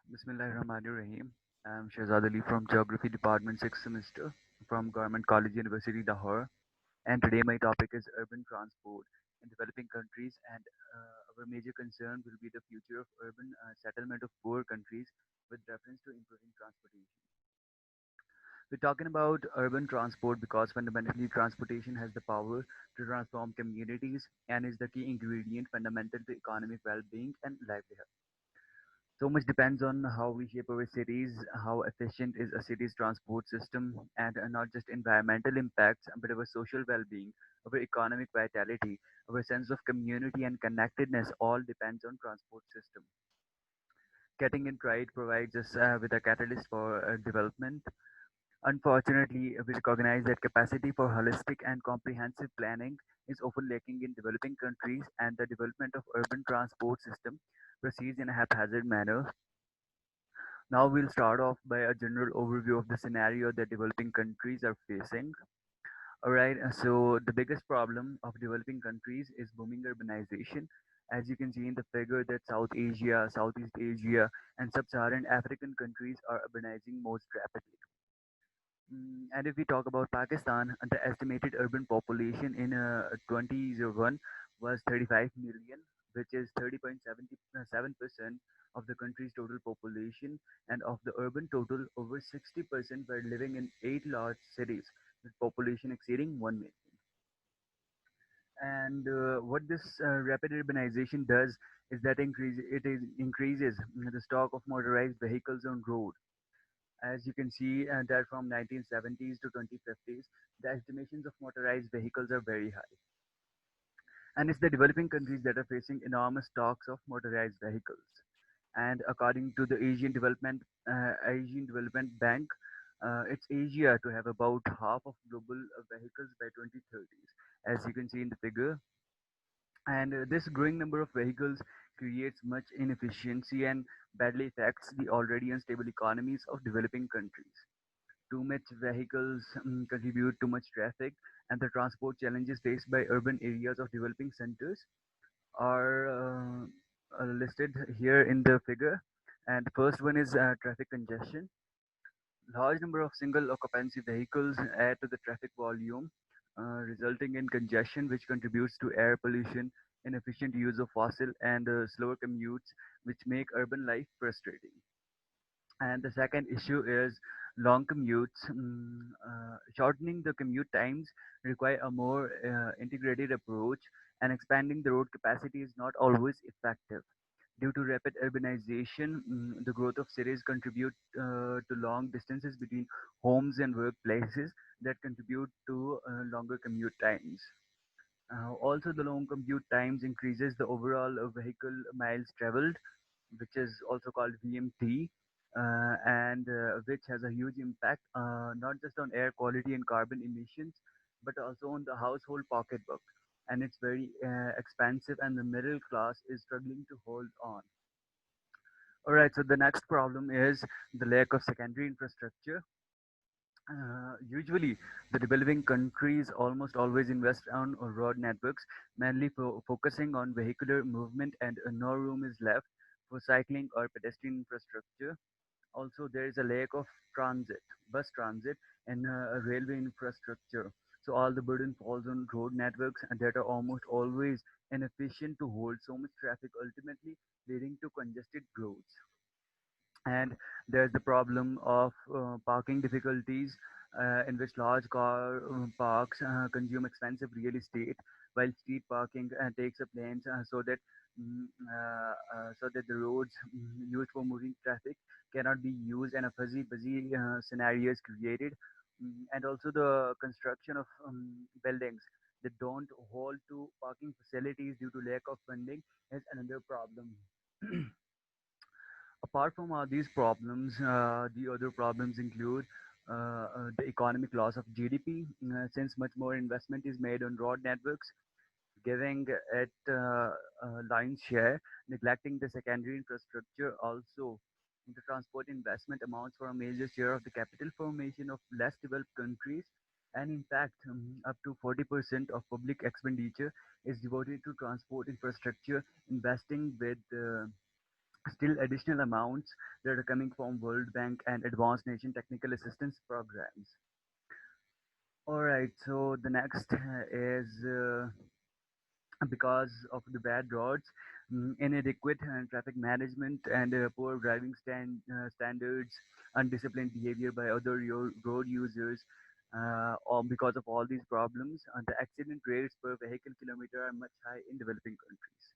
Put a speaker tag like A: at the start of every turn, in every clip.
A: Bismillahirrahmanirrahim. I'm Shahzad Ali from Geography Department 6th semester from Government College University Lahore. And today my topic is urban transport in developing countries, and our major concern will be the future of urban settlement of poor countries with reference to improving transportation. We're talking about urban transport because fundamentally transportation has the power to transform communities and is the key ingredient fundamental to economic well-being and livelihood. So much depends on how we shape our cities, how efficient is a city's transport system, and not just environmental impacts, but our social well-being, our economic vitality, our sense of community and connectedness all depends on transport system. Getting it right provides us with a catalyst for development. Unfortunately, we recognize that capacity for holistic and comprehensive planning is often lacking in developing countries, and the development of urban transport system proceeds in a haphazard manner. Now we'll start off by a general overview of the scenario that developing countries are facing. Alright, so the biggest problem of developing countries is booming urbanization. As you can see in the figure that South Asia, Southeast Asia, and Sub-Saharan African countries are urbanizing most rapidly. And if we talk about Pakistan, the estimated urban population in 2001 was 35 million, which is 30.77% of the country's total population, and of the urban total, over 60% were living in 8 large cities with population exceeding 1 million. And what this rapid urbanization does is that increases the stock of motorized vehicles on road. As you can see, that from 1970s to 2050s, the estimations of motorized vehicles are very high. And it's the developing countries that are facing enormous stocks of motorized vehicles. And according to the Asian Development Bank, it's Asia to have about half of global vehicles by 2030s, as you can see in the figure. And this growing number of vehicles creates much inefficiency and badly affects the already unstable economies of developing countries. Too much vehicles contribute to much traffic, and the transport challenges faced by urban areas of developing centers are listed here in the figure. And the first one is traffic congestion. Large number of single occupancy vehicles add to the traffic volume, resulting in congestion, which contributes to air pollution, inefficient use of fossil, and slower commutes, which make urban life frustrating. And the second issue is long commutes. Shortening the commute times require a more integrated approach, and expanding the road capacity is not always effective. Due to rapid urbanization, the growth of cities contribute to long distances between homes and workplaces that contribute to longer commute times. Also, the long commute times increases the overall vehicle miles traveled, which is also called VMT, and which has a huge impact not just on air quality and carbon emissions, but also on the household pocketbook. And it's very expensive, and the middle class is struggling to hold on. All right, so the next problem is the lack of secondary infrastructure. Usually, the developing countries almost always invest on road networks, mainly focusing on vehicular movement, and no room is left for cycling or pedestrian infrastructure. Also, there is a lack of transit, bus transit, and railway infrastructure. So, all the burden falls on road networks and that are almost always inefficient to hold so much traffic, ultimately leading to congested roads. And there's the problem of parking difficulties, in which large car parks consume expensive real estate, while street parking takes up lanes so that the roads used for moving traffic cannot be used, and a fuzzy busy scenario is created. And also the construction of buildings that don't hold to parking facilities due to lack of funding is another problem. Apart from all these problems, the other problems include the economic loss of GDP, since much more investment is made on road networks, giving it lion's share, neglecting the secondary infrastructure. Also, the transport investment amounts for a major share of the capital formation of less developed countries. And in fact, up to 40% of public expenditure is devoted to transport infrastructure, investing with Still, additional amounts that are coming from World Bank and Advanced Nation Technical Assistance Programs. All right, so the next is because of the bad roads, inadequate traffic management, and poor driving standards, undisciplined behavior by other road users. Or because of all these problems, the accident rates per vehicle kilometer are much high in developing countries.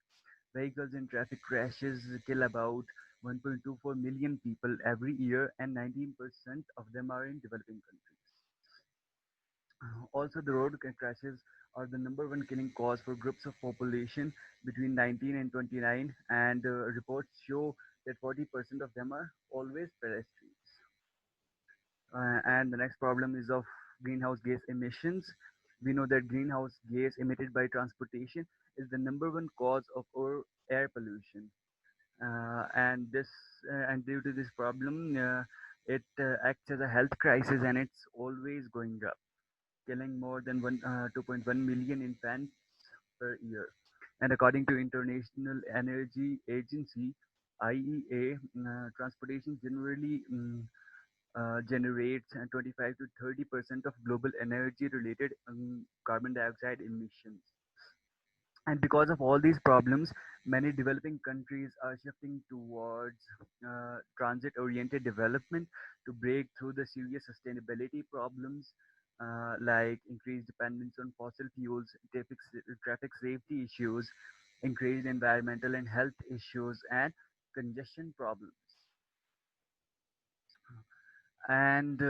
A: Vehicles in traffic crashes kill about 1.24 million people every year, and 19% of them are in developing countries. Also, the road crashes are the number one killing cause for groups of population between 19 and 29, and reports show that 40% of them are always pedestrians. And the next problem is of greenhouse gas emissions. We know that greenhouse gas emitted by transportation is the number one cause of air pollution. And due to this problem, it acts as a health crisis, and it's always going up, killing more than 2.1 million infants per year. And according to International Energy Agency (IEA), transportation generally generates 25 to 30% of global energy-related carbon dioxide emissions. And because of all these problems, many developing countries are shifting towards transit-oriented development to break through the serious sustainability problems, like increased dependence on fossil fuels, traffic safety issues, increased environmental and health issues, and congestion problems. And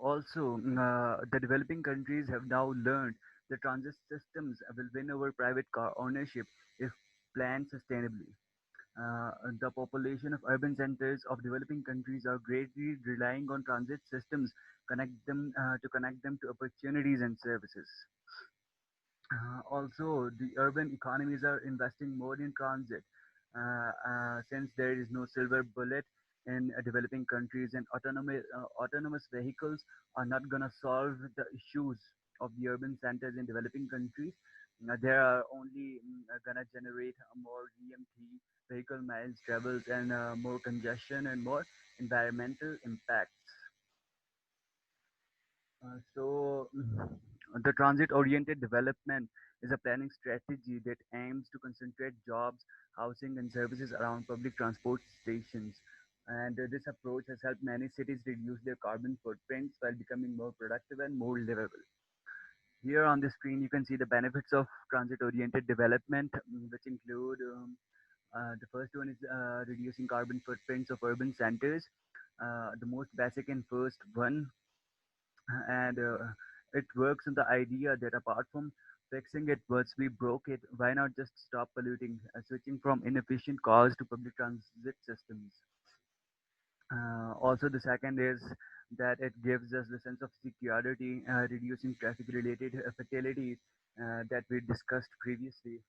A: also, the developing countries have now learned the transit systems will win over private car ownership if planned sustainably. The population of urban centers of developing countries are greatly relying on transit systems connect them to opportunities and services. Also, the urban economies are investing more in transit, since there is no silver bullet in developing countries, and autonomous vehicles are not going to solve the issues of the urban centers in developing countries. They are only going to generate more VMT, vehicle miles travels, and more congestion and more environmental impacts. The transit-oriented development is a planning strategy that aims to concentrate jobs, housing, and services around public transport stations. And this approach has helped many cities reduce their carbon footprints while becoming more productive and more livable. Here on the screen, you can see the benefits of transit-oriented development, which include the first one is reducing carbon footprints of urban centers. The most basic and first one, and it works on the idea that apart from fixing it once we broke it, why not just stop polluting, switching from inefficient cars to public transit systems. Also, the second is that it gives us the sense of security, reducing traffic related fatalities that we discussed previously.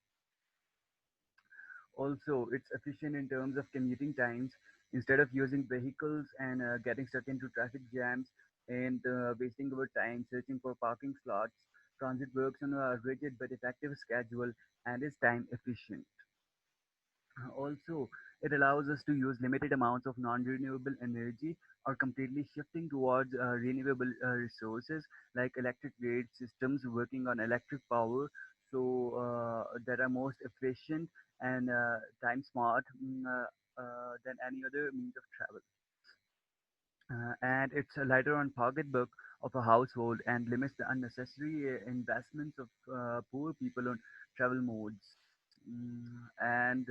A: Also, it's efficient in terms of commuting times. Instead of using vehicles and getting stuck into traffic jams and wasting our time searching for parking slots, transit works on a rigid but effective schedule and is time efficient. Also, it allows us to use limited amounts of non-renewable energy or completely shifting towards renewable resources like electric grid systems working on electric power, so that are most efficient and time smart than any other means of travel. And it's a lighter on pocketbook of a household and limits the unnecessary investments of poor people on travel modes. And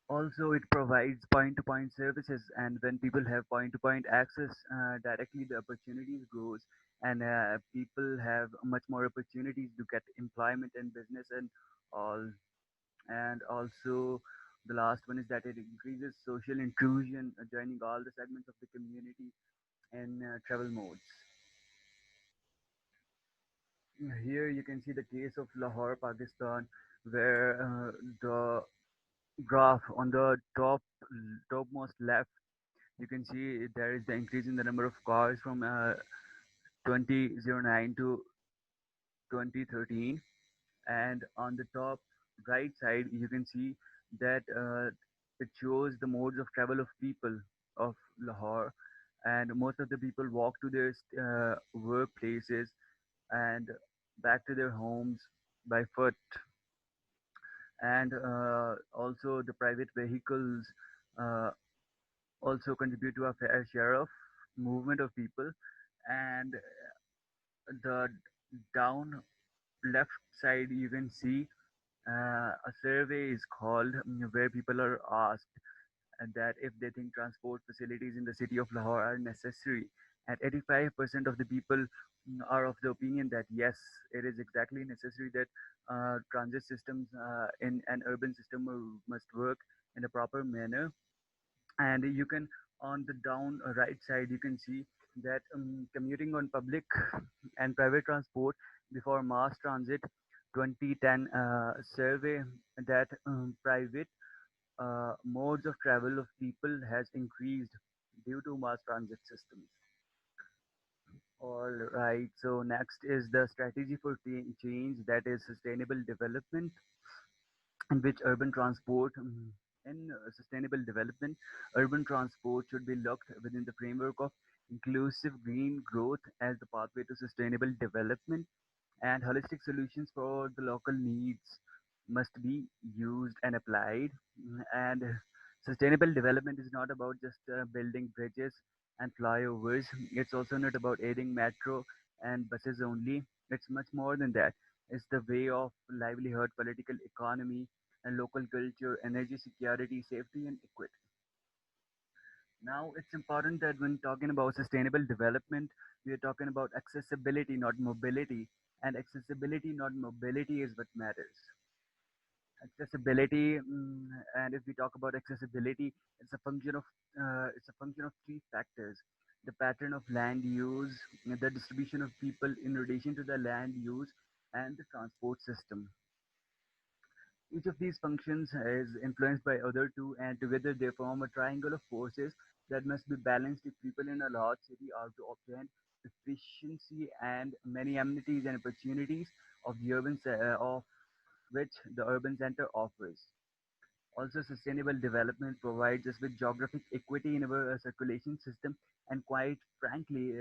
A: Also, it provides point-to-point services, and when people have point-to-point access directly, the opportunities grows, and people have much more opportunities to get employment and business and all. And also, the last one is that it increases social inclusion, joining all the segments of the community in travel modes. Here you can see the case of Lahore, Pakistan, where the graph on the topmost left, you can see there is the increase in the number of cars from 2009 to 2013, and on the top right side you can see that It shows the modes of travel of people of Lahore, and most of the people walk to their workplaces and back to their homes by foot, and also the private vehicles uh, also contribute to a fair share of movement of people. And the down left side you can see a survey is called, where people are asked that if they think transport facilities in the city of Lahore are necessary. And 85% of the people are of the opinion that yes, it is exactly necessary that transit systems in an urban system must work in a proper manner. And you can, on the down right side, you can see that commuting on public and private transport before mass transit 2010 survey, that private modes of travel of people has increased due to mass transit systems. All right, so next is the strategy for change, that is sustainable development, in which urban transport in sustainable development, urban transport should be looked within the framework of inclusive green growth as the pathway to sustainable development, and holistic solutions for the local needs must be used and applied. And sustainable development is not about just building bridges and flyovers. It's also not about aiding metro and buses only. It's much more than that. It's the way of livelihood, political economy, and local culture, energy security, safety, and equity. Now, it's important that when talking about sustainable development, we are talking about accessibility, not mobility. And accessibility, not mobility, is what matters. Accessibility, and if we talk about accessibility, it's a function of three factors: the pattern of land use, the distribution of people in relation to the land use, and the transport system. Each of these functions is influenced by other two, and together they form a triangle of forces that must be balanced if people in a large city are to obtain efficiency and many amenities and opportunities of of which the urban center offers. Also, sustainable development provides us with geographic equity in our circulation system, and quite frankly,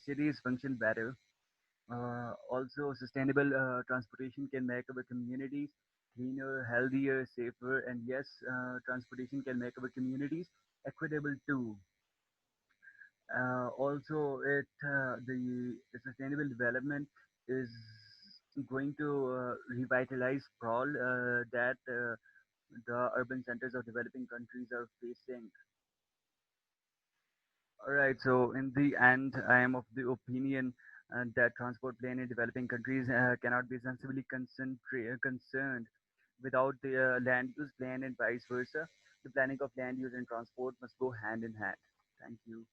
A: cities function better. Also, sustainable transportation can make our communities cleaner, healthier, safer, and yes, transportation can make our communities equitable too. Also, the sustainable development is going to revitalize sprawl that the urban centers of developing countries are facing. All right, so in the end, I am of the opinion that transport plan in developing countries cannot be sensibly concerned without the land use plan and vice versa. The planning of land use and transport must go hand in hand. Thank you.